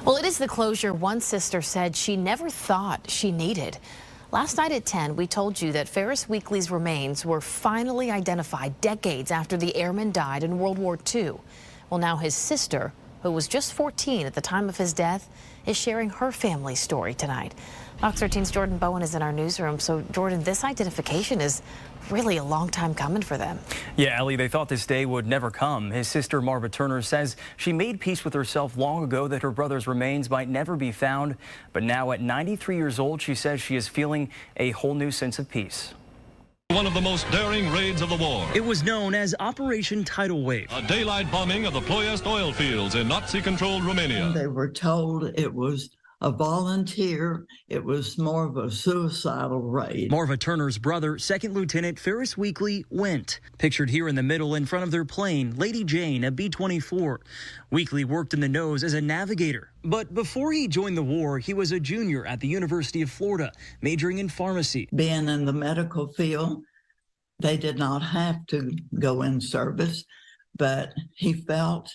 Well, it is the closure one sister said she never thought she needed. Last night at 10, we told you that Ferris Wheatley's remains were finally identified decades after the airman died in World War II. Well, now his sister, who was just 14 at the time of his death, is sharing her family's story tonight. Fox 13's Jordan Bowen is in our newsroom. So, Jordan, this identification is really a long time coming for them. Yeah, Ellie, they thought this day would never come. His sister, Marva Turner, says she made peace with herself long ago that her brother's remains might never be found. But now at 93 years old, she says she is feeling a whole new sense of peace. One of the most daring raids of the war. It was known as Operation Tidal Wave. A daylight bombing of the Ploiest oil fields in Nazi-controlled Romania. They were told it was a volunteer. It was more of a suicidal raid. Marva Turner's brother, Second Lieutenant Ferris Wheatley, went. Pictured here in the middle in front of their plane, Lady Jane, a B-24. Wheatley worked in the nose as a navigator. But before he joined the war, he was a junior at the University of Florida, majoring in pharmacy. Being in the medical field, they did not have to go in service, but he felt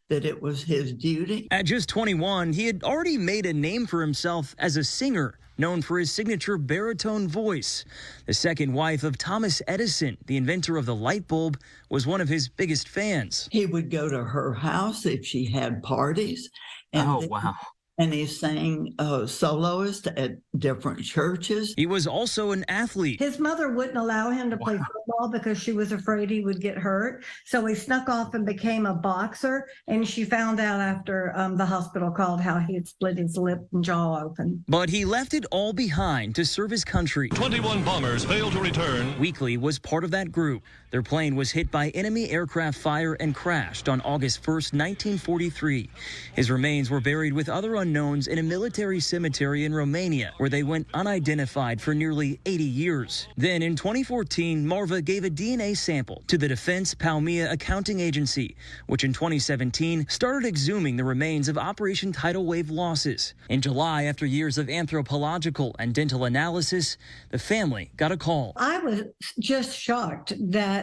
that it was his duty. At just 21, he had already made a name for himself as a singer, known for his signature baritone voice. The second wife of Thomas Edison, the inventor of the light bulb, was one of his biggest fans. He would go to her house if she had parties. And wow. And he sang soloist at different churches. He was also an athlete. His mother wouldn't allow him to play football because she was afraid he would get hurt. So he snuck off and became a boxer. And she found out after the hospital called how he had split his lip and jaw open. But he left it all behind to serve his country. 21 bombers failed to return. Wheatley was part of that group. Their plane was hit by enemy aircraft fire and crashed on August 1st, 1943. His remains were buried with other unknowns in a military cemetery in Romania, where they went unidentified for nearly 80 years. Then in 2014, Marva gave a DNA sample to the Defense Palmia Accounting Agency, which in 2017 started exhuming the remains of Operation Tidal Wave losses. In July, after years of anthropological and dental analysis, the family got a call. I was just shocked that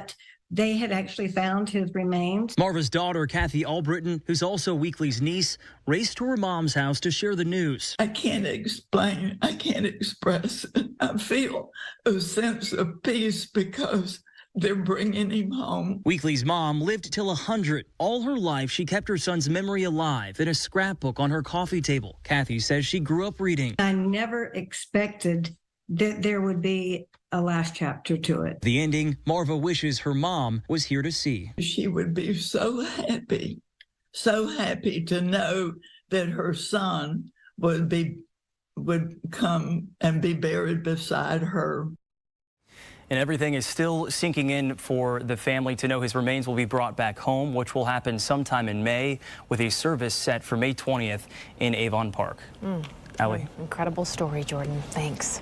they had actually found his remains. Marva's daughter, Kathy Albritton, who's also Wheatley's niece, raced to her mom's house to share the news. I can't explain, I can't express it. I feel a sense of peace because they're bringing him home. Wheatley's mom lived till 100. All her life, she kept her son's memory alive in a scrapbook on her coffee table. Kathy says she grew up reading. I never expected that there would be a last chapter to it. The ending, Marva wishes her mom was here to see. She would be so happy to know that her son would come and be buried beside her. And everything is still sinking in for the family to know his remains will be brought back home, which will happen sometime in May, with a service set for May 20th in Avon Park. Allie. Incredible story, Jordan. Thanks.